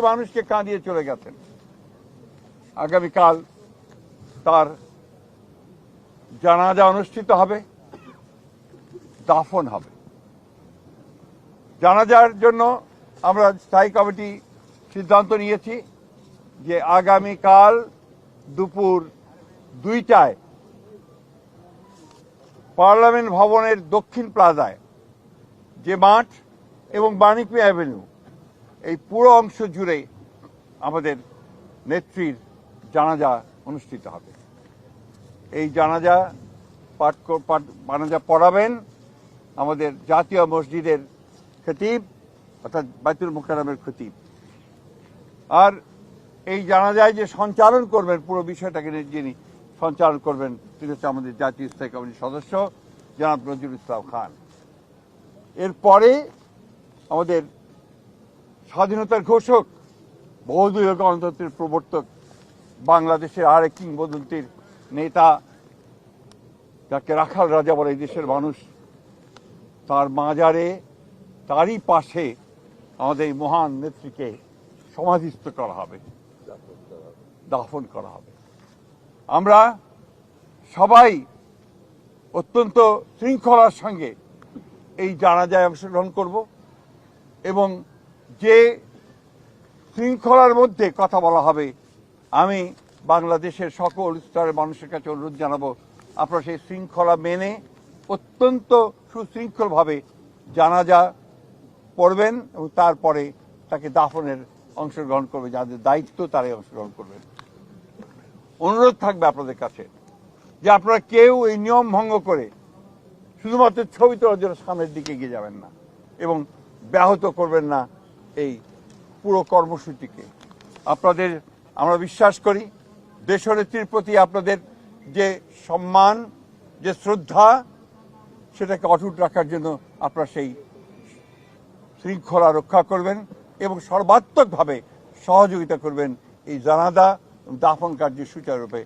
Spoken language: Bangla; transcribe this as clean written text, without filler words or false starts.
মানুষকে কাঁদিয়ে চলে গেছেন। আগামীকাল তার জানাজা অনুষ্ঠিত হবে, দাফন হবে। জানাজার জন্য আমরা স্থায়ী কমিটি সিদ্ধান্ত নিয়েছি যে আগামীকাল দুপুর 2টায় পার্লামেন্ট ভবনের দক্ষিণ প্লাজায় যে মাঠ এবং বাণিজ্য অ্যাভিনিউ এই পুরো অংশ জুড়ে আমাদের নেত্রীর জানাজা অনুষ্ঠিত হবে। এই জানাজা পড়াবেন আমাদের জাতীয় মসজিদের খতিব অর্থাৎ বাইতুল মুকাররমের খতিব। আর এই জানাজায় যে সঞ্চালন করবেন পুরো বিষয়টাকে যিনি সঞ্চালন করবেন তিনি হচ্ছে আমাদের জাতীয় স্থায়ী কমিটির সদস্য জনাব নজরুল ইসলাম খান। এরপরে আমাদের স্বাধীনতার ঘোষক, বহুদলীয় গণতন্ত্রের প্রবর্তক, বাংলাদেশের আরেক কিংবদন্তির নেতা যাকে রাখাল রাজা বলে এই দেশের মানুষ, তার মাজারে তারই পাশে আমাদের এই মহান নেত্রীকে সমাধিস্থ করা হবে, দাফন করা হবে। আমরা সবাই অত্যন্ত শৃঙ্খলার সঙ্গে এই জানাজায় অংশগ্রহণ করব এবং যে শৃঙ্খলার মধ্যে কথা বলা হবে আমি বাংলাদেশের সকল স্তরের মানুষের কাছে অনুরোধ জানাবো আপনারা সেই শৃঙ্খলা মেনে অত্যন্ত সুশৃঙ্খলভাবে জানাজা পড়বেন এবং তারপরে তাকে দাফনের অংশগ্রহণ করবে, যাদের দায়িত্ব তারাই অংশগ্রহণ করবেন। অনুরোধ থাকবে আপনাদের কাছে যে আপনারা কেউ এই নিয়ম ভঙ্গ করে শুধুমাত্র ছবি তোলার জন্য সামনের দিকে এগিয়ে যাবেন না এবং ব্যাহত করবেন না এই পুরো কর্মসূচিকে। আপনাদের আমরা বিশ্বাস করি দেশনেত্রীর প্রতি আপনাদের যে সম্মান, যে শ্রদ্ধা, সেটাকে অটুট রাখার জন্য আপনারা সেই শৃঙ্খলা রক্ষা করবেন এবং সর্বাত্মকভাবে সহযোগিতা করবেন এই জানাজা দাফন কার্য সুচারুরূপে